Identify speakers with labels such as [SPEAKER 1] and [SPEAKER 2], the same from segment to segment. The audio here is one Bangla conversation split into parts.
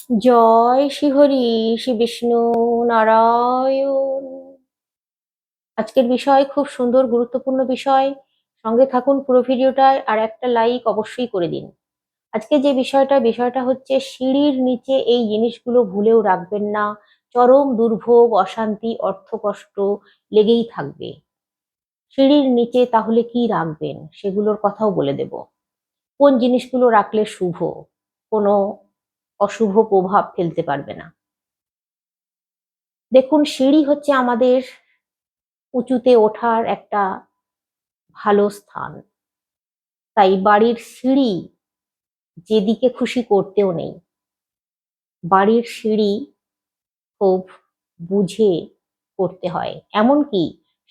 [SPEAKER 1] জয় শ্রী হরি, শ্রী বিষ্ণু নারায়ণ। আজকের বিষয় খুব সুন্দর, গুরুত্বপূর্ণ বিষয়। সঙ্গে থাকুন পুরো ভিডিওটায়, আর একটা লাইক অবশ্যই করে দিন। আজকে যে বিষয়টা হচ্ছে সিঁড়ির নিচে এই জিনিসগুলো ভুলেও রাখবেন না। চরম দুর্ভোগ, অশান্তি, অর্থকষ্ট লেগেই থাকবে। সিঁড়ির নিচে তাহলে কি রাখবেন সেগুলোর কথাও বলে দেব। কোন জিনিসগুলো রাখলে শুভ, কোনো অশুভ প্রভাব ফেলতে পারবে না। দেখুন, সিঁড়ি হচ্ছে আমাদের উঁচুতে ওঠার একটা ভালো স্থান। তাই বাড়ির সিঁড়ি যেদিকে খুশি করতেও নেই। বাড়ির সিঁড়ি খুব বুঝে করতে হয়। এমনকি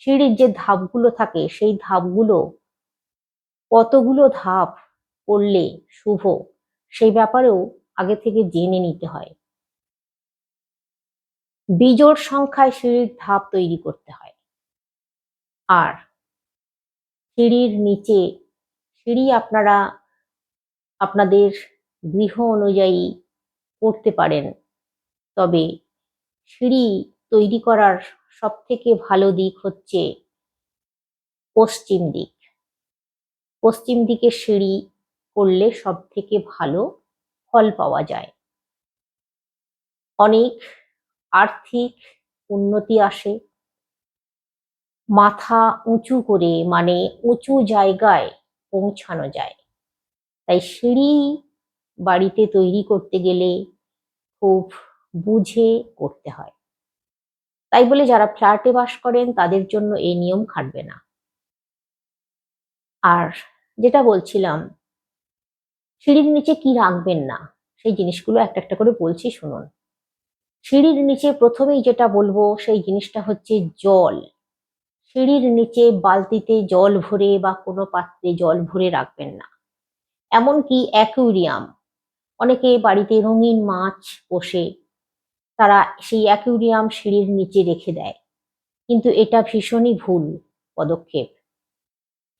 [SPEAKER 1] সিঁড়ির যে ধাপগুলো থাকে সেই ধাপগুলো কতগুলো ধাপ করলে শুভ সেই ব্যাপারেও আগে থেকে জেনে নিতে হয়। বিজোড় সংখ্যায় সিঁড়ির ধাপ তৈরি করতে হয়। আর সিঁড়ির নিচে সিঁড়ি আপনারা আপনাদের গৃহ অনুযায়ী করতে পারেন। তবে সিঁড়ি তৈরি করার সব থেকে ভালো দিক হচ্ছে পশ্চিম দিক। পশ্চিম দিকে সিঁড়ি করলে সব থেকে ভালো ফল পাওয়া যায়। অনেক আর্থিক উন্নতি আসে। মাথা উঁচু করে, মানে উঁচু জায়গায় পৌঁছানো যায়। তাই সিঁড়ি বাড়িতে তৈরি করতে গেলে খুব বুঝে করতে হয়। তাই বলে যারা ফ্ল্যাটে বাস করেন তাদের জন্য এই নিয়ম খাটবে না। আর যেটা বলছিলাম, সিঁড়ির নিচে কি রাখবেন না সেই জিনিসগুলো একটা একটা করে বলছি, শুনুন। সিঁড়ির নিচে প্রথমেই যেটা বলবো সেই জিনিসটা হচ্ছে জল। সিঁড়ির নিচে বালতিতে জল ভরে বা কোনো পাত্রে জল ভরে রাখবেন না। এমনকি অ্যাকুয়ারিয়াম, অনেকে বাড়িতে রঙিন মাছ পোষে, তারা সেই অ্যাকুয়ারিয়াম সিঁড়ির নিচে রেখে দেয়। কিন্তু এটা ভীষণই ভুল পদক্ষেপ।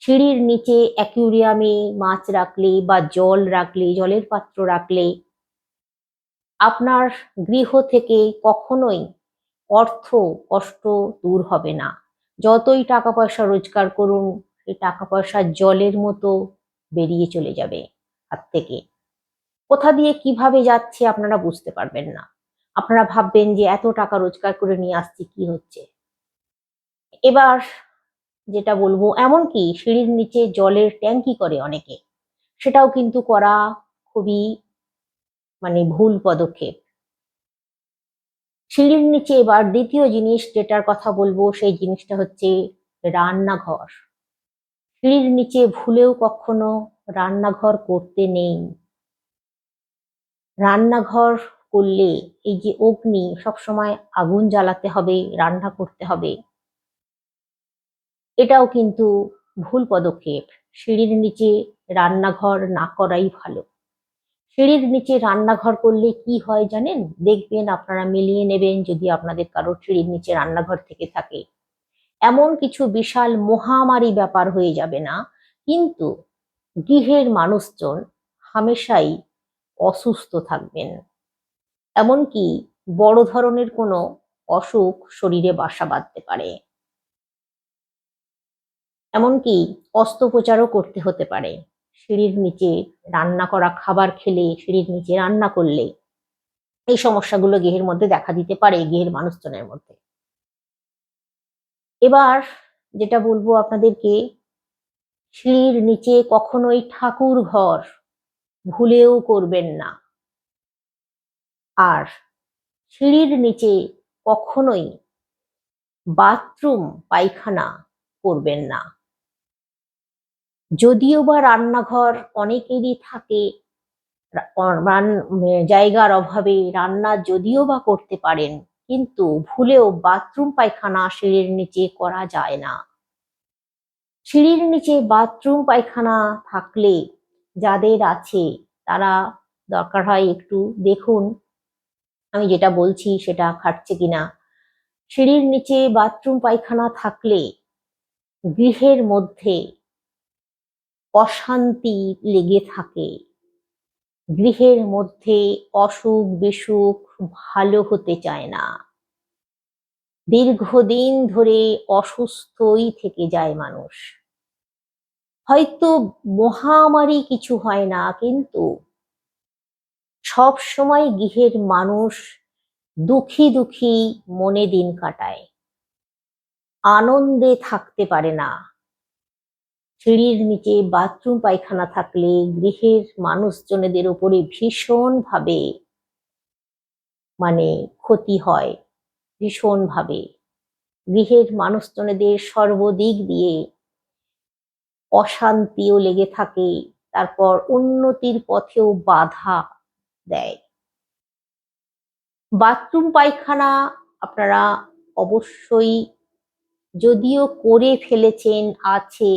[SPEAKER 1] সিঁড়ির নিচে অ্যাকুয়ারিয়ামে মাছ রাখলে বা জল রাখলে, জলের পাত্র রাখলে আপনার গৃহ থেকে কখনোই অর্থ কষ্ট দূর হবে না। যতই টাকা পয়সা রোজগার করুন, সেই টাকা পয়সা জলের মতো বেরিয়ে চলে যাবে হাত থেকে। কোথা দিয়ে কিভাবে যাচ্ছে আপনারা বুঝতে পারবেন না। আপনারা ভাববেন যে এত টাকা রোজগার করে নিয়ে আসছি, কি হচ্ছে। এবার যেটা বলবো, এমনকি সিঁড়ির নিচে জলের ট্যাঙ্কি করে অনেকে, সেটাও কিন্তু করা খুবই ভুল পদক্ষেপ। সিঁড়ির নিচে এবার দ্বিতীয় জিনিস যেটার কথা বলবো সেই জিনিসটা হচ্ছে রান্নাঘর। সিঁড়ির নিচে ভুলেও কখনো রান্নাঘর করতে নেই। রান্নাঘর করলে এই যে অগ্নি, সবসময় আগুন জ্বালাতে হবে, রান্না করতে হবে, এটাও কিন্তু ভুল পদক্ষেপ। সিঁড়ির নিচে রান্নাঘর না করাই ভালো। সিঁড়ির নিচে রান্নাঘর করলে কি হয় জানেন? দেখবেন, আপনারা মিলিয়ে নেবেন যদি আপনাদের কারোর সিঁড়ির নিচে রান্নাঘর থেকে থাকে। এমন কিছু বিশাল মহামারী ব্যাপার হয়ে যাবে না, কিন্তু গৃহের মানুষজন হামেশাই অসুস্থ থাকবেন। এমনকি বড় ধরনের কোনো অসুখ শরীরে বাসা বাঁধতে পারে। এমনকি অস্ত্রোপচারও করতে হতে পারে সিঁড়ির নিচে রান্না করা খাবার খেলে, সিঁড়ির নিচে রান্না করলে এই সমস্যাগুলো গৃহের মধ্যে দেখা দিতে পারে, গৃহের মানুষজনের মধ্যে। এবার যেটা বলবো আপনাদেরকে, সিঁড়ির নিচে কখনোই ঠাকুর ঘর ভুলেও করবেন না। আর সিঁড়ির নিচে কখনোই বাথরুম পায়খানা করবেন না। যদিও বা রান্নাঘর অনেকেরই থাকে, জায়গার অভাবে রান্না যদিও বা করতে পারেন, কিন্তু ভুলেও বাথরুম পায়খানা সিঁড়ির নিচে করা যায় না। সিঁড়ির নিচে বাথরুম পায়খানা থাকলে যাদের আছে তারা দরকার হয় একটু দেখুন আমি যেটা বলছি সেটা খাটছে কিনা। সিঁড়ির নিচে বাথরুম পায়খানা থাকলে গৃহের মধ্যে অশান্তি লেগে থাকে, গৃহের মধ্যে অসুখ বিসুখ ভালো হতে চায় না, দীর্ঘদিন ধরে অসুস্থই থেকে যায় মানুষ। হয়তো মহামারী কিছু হয় না, কিন্তু সব সময় গৃহের মানুষ দুঃখী দুঃখী মনে দিন কাটায়, আনন্দে থাকতে পারে না। সিঁড়ির নিচে বাথরুম পায়খানা থাকলে গৃহের মানুষজনেদের উপরে ভীষণ ভাবে ক্ষতি হয়, ভীষণ ভাবে। গৃহের মানুষজনেদের সর্বদিক দিয়ে অশান্তিও লেগে থাকে, তারপর উন্নতির পথেও বাধা দেয়। বাথরুম পায়খানা আপনারা অবশ্যই, যদিও করে ফেলেছেন, আছে,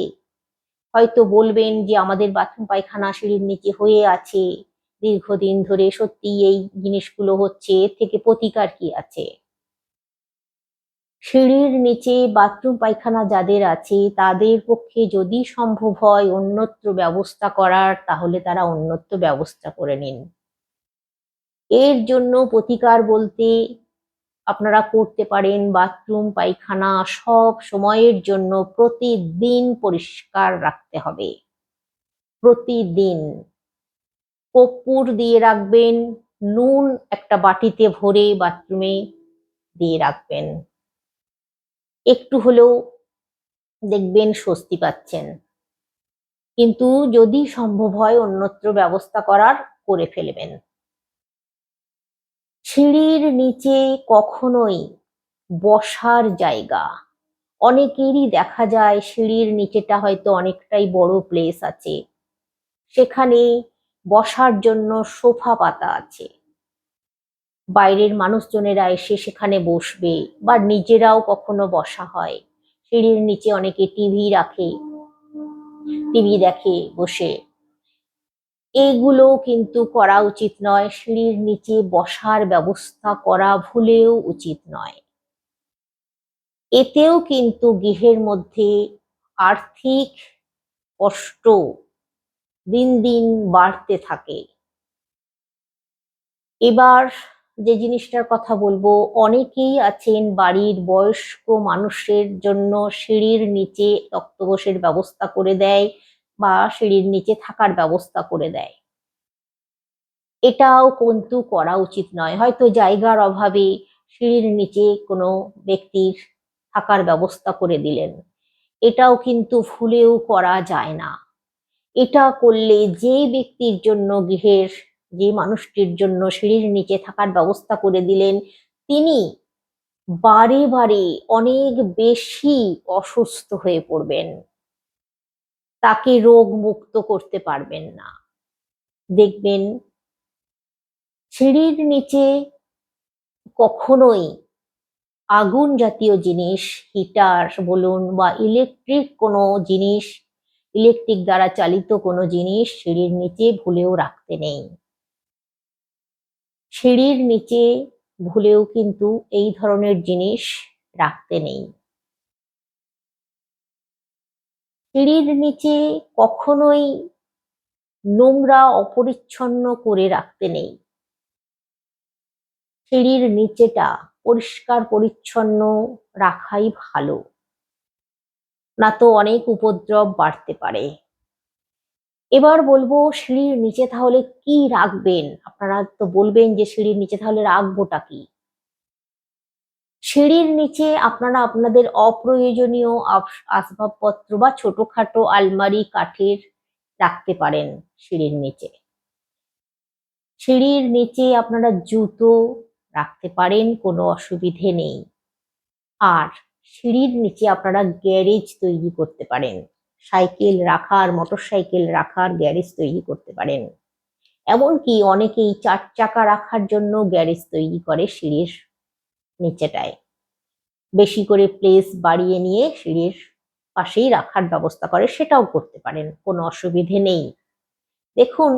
[SPEAKER 1] হয়তো বলবেন যে আমাদের বাথরুম পায়খানা সিঁড়ির নিচে হয়ে আছে দীর্ঘদিন ধরে, সত্যি এই জিনিসগুলো হচ্ছে, এর থেকে প্রতিকার কি আছে? সিঁড়ির নিচে বাথরুম পায়খানা যাদের আছে তাদের পক্ষে যদি সম্ভব হয় অন্যত্র ব্যবস্থা করার, তাহলে তারা অন্যত্র ব্যবস্থা করে নিন। এর জন্য প্রতিকার বলতে আপনারা করতে পারেন বাথরুম পায়খানা সব সময়ের জন্য প্রতিদিন পরিষ্কার রাখতে হবে। প্রতিদিন কর্পূর দিয়ে রাখবেন, নুন একটা বাটিতে ভরে বাথরুমে দিয়ে রাখবেন, একটু হলেও দেখবেন স্বস্তি পাচ্ছেন। কিন্তু যদি সম্ভব হয় অন্যত্র ব্যবস্থা করার, করে ফেলবেন। সিঁড়ির নিচে কখনোই বসার জায়গা, অনেকেরই দেখা যায় সিঁড়ির নিচেটা হয়তো অনেকটাই বড় প্লেস আছে, সেখানে বসার জন্য সোফা পাতা আছে, বাইরের মানুষজনেরা এসে সেখানে বসবে, বা নিজেরাও কখনো বসা হয়। সিঁড়ির নিচে অনেকে টিভি রাখে, টিভি দেখে বসে, এইগুলো কিন্তু করা উচিত নয়। সিঁড়ির নিচে বসার ব্যবস্থা করা ভুলেও উচিত নয়। এতেও কিন্তু গৃহের মধ্যে আর্থিক কষ্ট দিন দিন বাড়তে থাকে। এবার যে জিনিসটার কথা বলবো, অনেকেই আছেন বাড়ির বয়স্ক মানুষের জন্য সিঁড়ির নিচে তক্তপোষের ব্যবস্থা করে দেয়, বা সিঁড়ির নিচে থাকার ব্যবস্থা করে দেয়। এটাও কিন্তু করা উচিত নয়। হয়তো জায়গার অভাবে সিঁড়ির নিচে কোনো ব্যক্তির থাকার ব্যবস্থা করে দিলেন, এটাও কিন্তু ভুলেও করা যায় না। এটা করলে যে ব্যক্তির জন্য, গৃহের যে মানুষটির জন্য সিঁড়ির নিচে থাকার ব্যবস্থা করে দিলেন, তিনি বারে বারে অনেক বেশি অসুস্থ হয়ে পড়বেন, তাকে রোগ মুক্ত করতে পারবেন না। দেখবেন সিঁড়ির নিচে কখনোই আগুন জাতীয় জিনিস, হিটার বলুন বা ইলেকট্রিক কোনো জিনিস, ইলেকট্রিক দ্বারা চালিত কোনো জিনিস সিঁড়ির নিচে ভুলেও রাখতে নেই। সিঁড়ির নিচে ভুলেও কিন্তু এই ধরনের জিনিস রাখতে নেই। সিঁড়ির নিচে কখনোই নোংরা অপরিচ্ছন্ন করে রাখতে নেই। সিঁড়ির নিচেটা পরিষ্কার পরিচ্ছন্ন রাখাই ভালো, না তো অনেক উপদ্রব বাড়তে পারে। এবার বলবো সিঁড়ির নিচে তাহলে কি রাখবেন। আপনারা তো বলবেন যে সিঁড়ির নিচে তাহলে রাখবোটা কি? সিঁড়ির নিচে আপনারা আপনাদের অপ্রয়োজনীয় আসবাবপত্র বা ছোটখাটো আলমারি কাঠের রাখতে পারেন সিঁড়ির নিচে। সিঁড়ির নিচে আপনারা জুতো রাখতে পারেন, কোনো অসুবিধে নেই। আর সিঁড়ির নিচে আপনারা গ্যারেজ তৈরি করতে পারেন, সাইকেল রাখার, মোটরসাইকেল রাখার গ্যারেজ তৈরি করতে পারেন। এমনকি অনেকেই 4 চাকা রাখার জন্য গ্যারেজ তৈরি করে সিঁড়ির নিচেটায়, বেশি করে প্লেস বাড়িয়ে নিয়ে সিঁড়ির পাশেই রাখার ব্যবস্থা করে, সেটাও করতে পারেন, কোনো অসুবিধে নেই। দেখুন,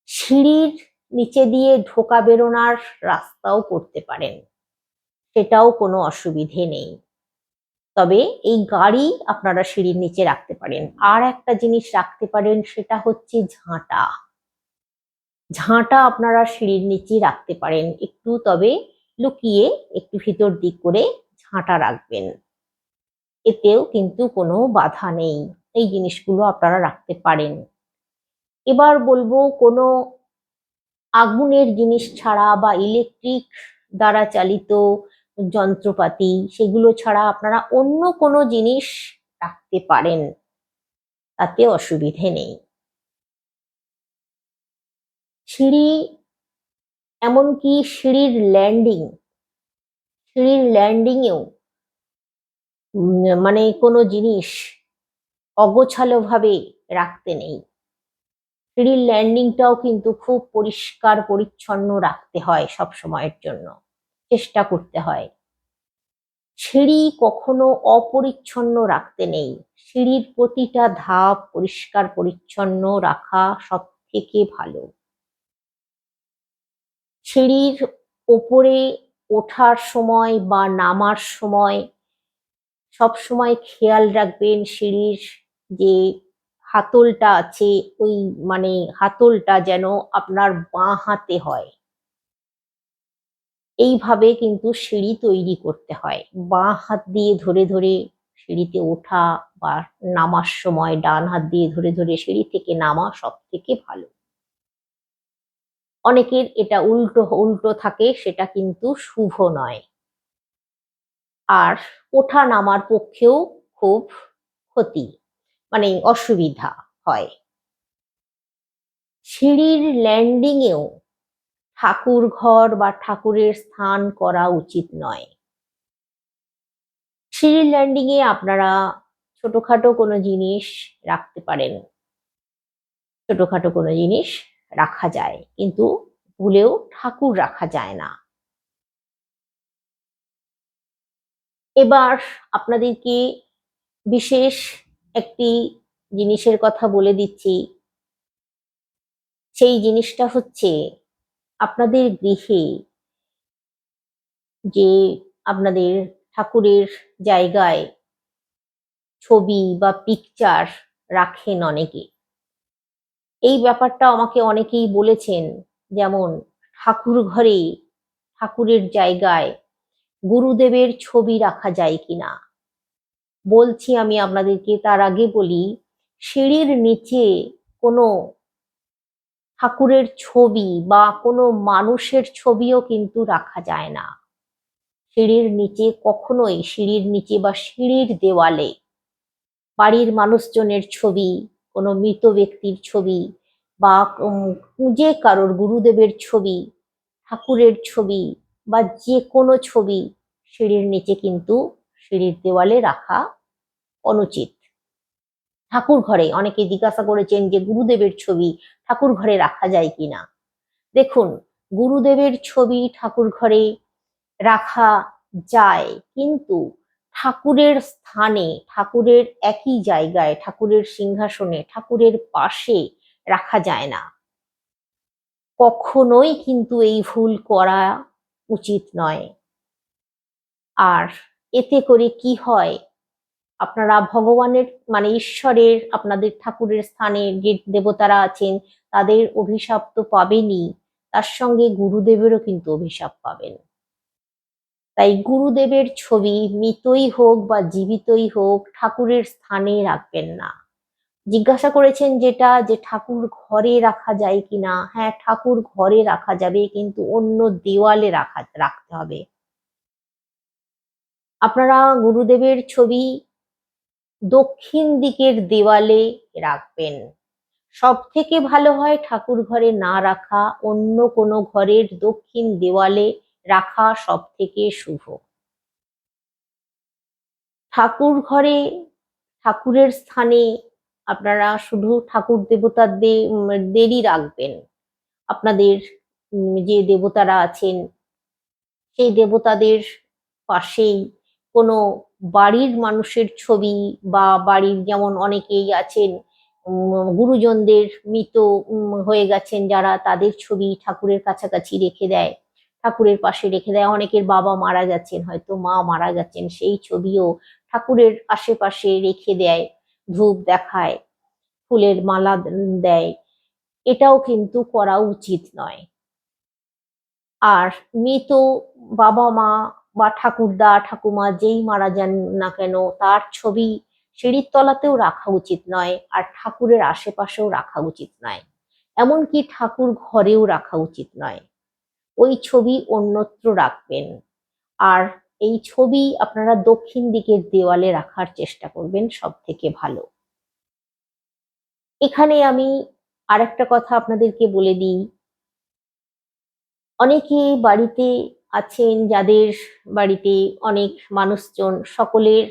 [SPEAKER 1] সিঁড়ির নিচে দিয়ে ঢোকা বেরোনোর রাস্তাও করতে পারেন, সেটাও কোনো অসুবিধে নেই। তবে এই গাড়ি আপনারা সিঁড়ির নিচে রাখতে পারেন। আর একটা জিনিস রাখতে পারেন, সেটা হচ্ছে ঝাঁটা। ঝাঁটা আপনারা সিঁড়ির নিচে রাখতে পারেন একটু, তবে লুকিয়ে একটু ভিতর দিক করে ঝাঁটা রাখবেন, এতেও কিন্তু কোনো বাধা নেই। এই জিনিসগুলো আপনারা রাখতে পারেন। এবার বলবো, কোনো আগুনের জিনিস ছাড়া বা ইলেকট্রিক দ্বারা চালিত যন্ত্রপাতি সেগুলো ছাড়া আপনারা অন্য কোনো জিনিস রাখতে পারেন, তাতে অসুবিধে নেই। সিঁড়ি, এমনকি সিঁড়ির ল্যান্ডিংয়েও মানে কোনো জিনিস অগোছালো ভাবে রাখতে নেই। সিঁড়ির ল্যান্ডিংটাও কিন্তু খুব পরিষ্কার পরিচ্ছন্ন রাখতে হয়, সব সময়ের জন্য চেষ্টা করতে হয়। সিঁড়ি কখনো অপরিচ্ছন্ন রাখতে নেই। সিঁড়ির প্রতিটা ধাপ পরিষ্কার পরিচ্ছন্ন রাখা সব থেকে ভালো। সিঁড়ির ওপরে ওঠার সময় বা নামার সময় সব সময় খেয়াল রাখবেন সিঁড়ির যে হাতলটা আছে, ওই মানে হাতলটা যেন আপনার বাঁ হাতে হয়। এইভাবে কিন্তু সিঁড়ি তৈরি করতে হয়। বাঁ হাত দিয়ে ধরে ধরে সিঁড়িতে ওঠা বা নামার সময় ডান হাত দিয়ে ধরে ধরে সিঁড়ি থেকে নামা সব থেকে ভালো। অনেকের এটা উল্টো উল্টো থাকে, সেটা কিন্তু শুভ নয়, আর ওঠা নামার পক্ষেও খুব ক্ষতি, মানে অসুবিধা হয়। সিঁড়ির ল্যান্ডিংয়েও ঠাকুর ঘর বা ঠাকুরের স্থান করা উচিত নয়। সিঁড়ির ল্যান্ডিংয়ে আপনারা ছোটখাটো কোনো জিনিস রাখতে পারেন, ছোটখাটো কোনো জিনিস রাখা যায়, কিন্তু ভুলেও ঠাকুর রাখা যায় না। এবার আপনাদেরকে বিশেষ একটি জিনিসের কথা বলে দিচ্ছি। সেই জিনিসটা হচ্ছে, আপনাদের গৃহে যে আপনাদের ঠাকুরের জায়গায় ছবি বা পিকচার রাখেন অনেকে, এই ব্যাপারটা আমাকে অনেকেই বলেছেন। যেমন ঠাকুর ঘরে, ঠাকুরের জায়গায় গুরুদেবের ছবি রাখা যায় কিনা। বলছি আমি আপনাদেরকে, তার আগে বলি, সিঁড়ির নিচে কোনো ঠাকুরের ছবি বা কোনো মানুষের ছবিও কিন্তু রাখা যায় না। সিঁড়ির নিচে কখনোই, সিঁড়ির নিচে বা সিঁড়ির দেওয়ালে বাড়ির মানুষজনের ছবি, কোনো মৃত ব্যক্তির ছবি বা যে কারোর গুরুদেবের ছবি, ঠাকুরের ছবি বা যে কোনো ছবি সিঁড়ির নিচে কিন্তু সিঁড়ির দেওয়ালে রাখা অনুচিত। ঠাকুর ঘরে অনেকে জিজ্ঞাসা করেছেন যে গুরুদেবের ছবি ঠাকুর ঘরে রাখা যায় কিনা। দেখুন, গুরুদেবের ছবি ঠাকুর ঘরে রাখা যায়, কিন্তু ঠাকুরের স্থানে, ঠাকুরের একই জায়গায়, ঠাকুরের সিংহাসনে, ঠাকুরের পাশে রাখা যায় না। কখনোই কিন্তু এই ভুল করা উচিত নয়। আর এতে করে কি হয়, আপনারা ভগবানের মানে ঈশ্বরের, আপনাদের ঠাকুরের স্থানে যে দেবতারা আছেন তাদের অভিশাপ তো পাবেনই, তার সঙ্গে গুরুদেবেরও কিন্তু অভিশাপ পাবেন। তাই গুরুদেবের ছবি মৃতই হোক বা জীবিতই হোক ঠাকুরের স্থানে রাখবেন না। জিজ্ঞাসা করেছেন যেটা, যে ঠাকুর ঘরে রাখা যায় কিনা। হ্যাঁ, ঠাকুর ঘরে রাখা যাবে, কিন্তু অন্য দেওয়ালে রাখতে হবে। আপনারা গুরুদেবের ছবি দক্ষিণ দিকের দেওয়ালে রাখবেন। সব থেকে ভালো হয় ঠাকুর ঘরে না রাখা, অন্য কোনো ঘরের দক্ষিণ দেওয়ালে রাখা সব থেকে শুভ। ঠাকুর ঘরে, ঠাকুরের স্থানে আপনারা শুধু ঠাকুর দেবতাদেরই রাখবেন। আপনাদের যে দেবতারা আছেন সেই দেবতাদের পাশেই কোনো বাড়ির মানুষের ছবি, বা বাড়ির যেমন অনেকেই আছেন গুরুজনদের মৃত হয়ে গেছেন যারা, তাদের ছবি ঠাকুরের কাছাকাছি রেখে দেয়, ঠাকুরের পাশে রেখে দেয়। অনেকের বাবা মারা গেছেন, হয়তো মা মারা গেছেন, সেই ছবিও ঠাকুরের আশেপাশে রেখে দেয়, ধূপ দেখায়, ফুলের মালা দেয়। এটাও কিন্তু করা উচিত নয়। আর মৃত বাবা মা বা ঠাকুরদা ঠাকুমা যেই মারা যান না কেন তার ছবি সিঁড়ির তলাতেও রাখা উচিত নয়, আর ঠাকুরের আশেপাশেও রাখা উচিত নয়, এমনকি ঠাকুর ঘরেও রাখা উচিত নয়। ওই ছবি অন্যত্র রাখবেন। আর এই ছবি আপনারা দক্ষিণ দিকের দেওয়ালে রাখার চেষ্টা করবেন, সব থেকে ভালো। এখানে আমি আরেকটা কথা আপনাদেরকে বলে দিই, অনেকে বাড়িতে আছেন যাদের বাড়িতে অনেক মানুষজন, সকলের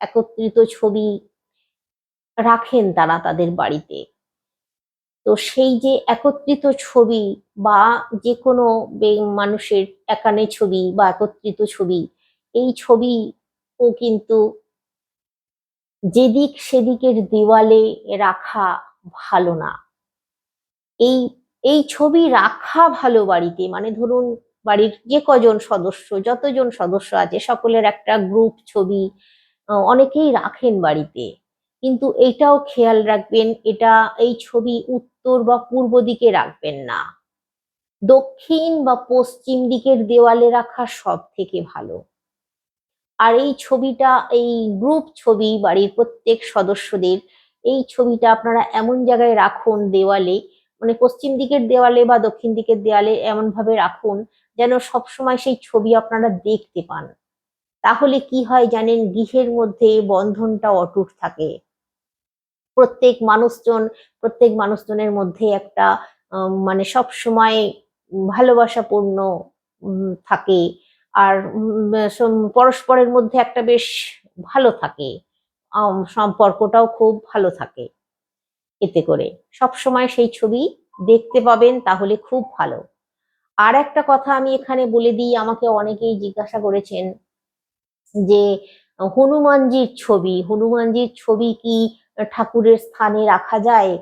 [SPEAKER 1] একত্রিত ছবি রাখেন তারা তাদের বাড়িতে। তো সেই যে একত্রিত ছবি বা যে কোনো মানুষের একানে ছবি বা একত্রিত ছবি, এই ছবি ও কিন্তু যেদিক সেদিকের দেওয়ালে রাখা ভালো না। এই এই ছবি রাখা ভালো বাড়িতে, মানে ধরুন বাড়ির যে কজন সদস্য, যতজন সদস্য আছে সকলের একটা গ্রুপ ছবি অনেকেই রাখেন বাড়িতে, কিন্তু এটাও খেয়াল রাখবেন, এটা এই ছবি উত্তর বা পূর্ব দিকে রাখবেন না, দক্ষিণ বা পশ্চিম দিকের দেওয়ালে রাখা সব থেকে ভালো। আর এই ছবিটা, এই গ্রুপ ছবি বাড়ির প্রত্যেক সদস্যদের, এই ছবিটা আপনারা এমন জায়গায় রাখুন দেওয়ালে, মানে পশ্চিম দিকের দেওয়ালে বা দক্ষিণ দিকের দেওয়ালে এমন ভাবে রাখুন যেন সবসময় সেই ছবি আপনারা দেখতে পান। তাহলে কি হয় জানেন, গৃহের মধ্যে বন্ধনটা অটুট থাকে। প্রত্যেক মানুষজনের মধ্যে একটা মানে সব সময় ভালোবাসাপূর্ণ থাকে। আর পরস্পরের মধ্যে একটা বেশ ভালো থাকে, সম্পর্কটাও খুব ভালো থাকে। এতে করে সব সময় সেই ছবি দেখতে পাবেন, তাহলে খুব ভালো। আর একটা কথা আমি এখানে বলে দিই, আমাকে অনেকেই জিজ্ঞাসা করেছেন যে হনুমানজির ছবি কি ঠাকুরের স্থানে রাখা যায়,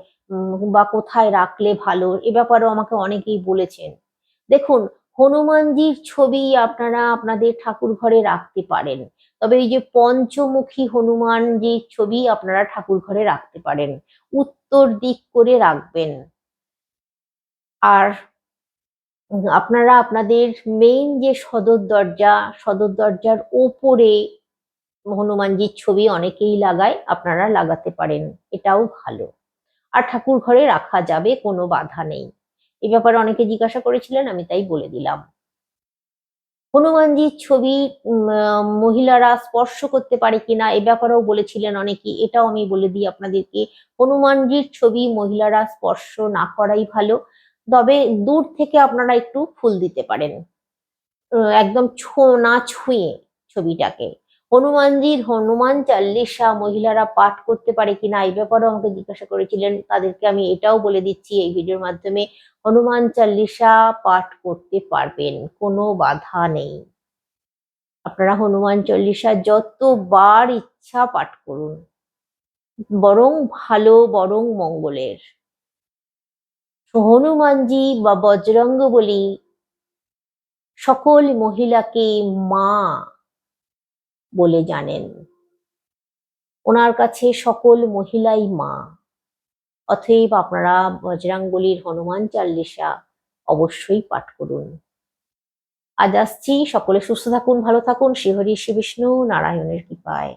[SPEAKER 1] বা কোথায় রাখলে ভালো, এ ব্যাপারেও আমাকে অনেকেই বলেছেন। দেখুন, হনুমানজির ছবি আপনারা আপনাদের ঠাকুর ঘরে রাখতে পারেন, তবে এই যে পঞ্চমুখী হনুমানজির ছবি আপনারা ঠাকুর ঘরে রাখতে পারেন, উত্তর দিক করে রাখবেন। আর আপনারা আপনাদের মেইন যে সদর দরজার ওপরে হনুমানজির ছবি অনেকেই লাগায়, আপনারা লাগাতে পারেন, এটাও ভালো। আর ঠাকুর ঘরে রাখা যাবে, কোনো বাধা নেই। এ ব্যাপারে অনেকে জিজ্ঞাসা করেছিলেন, আমি তাই বলে দিলাম। হনুমানজির ছবি মহিলারা স্পর্শ করতে পারে কিনা এ ব্যাপারেও বলেছিলেন অনেকে, এটাও আমি বলে দিই আপনাদেরকে। হনুমানজির ছবি মহিলারা স্পর্শ না করাই ভালো, তবে দূর থেকে আপনারা একটু ফুল দিতে পারেন, একদম না ছুঁয়ে ছবিটাকে। হনুমান চাল্লিশা মহিলারা পাঠ করতে পারে কিনা এই ব্যাপারেও আমাকে জিজ্ঞাসা করেছিলেন, তাদেরকে আমি এটাও বলে দিচ্ছি এই ভিডিওর মাধ্যমে, হনুমান চাল্লিশা পাঠ করতে পারবেন, কোনো বাধা নেই। আপনারা হনুমান চল্লিশা যতবার ইচ্ছা পাঠ করুন, বরং ভালো, বরং মঙ্গলের। হনুমানজি বা বজরঙ্গবলী সকল মহিলাকে মা বলে জানেন, ওনার কাছে সকল মহিলাই মা। অতএব আপনারা বজরংবলীর হনুমান চাল্লিশা অবশ্যই পাঠ করুন। আজ আসছি, সকলে সুস্থ থাকুন, ভালো থাকুন, শ্রীহরি শ্রী বিষ্ণু নারায়ণের কৃপায়।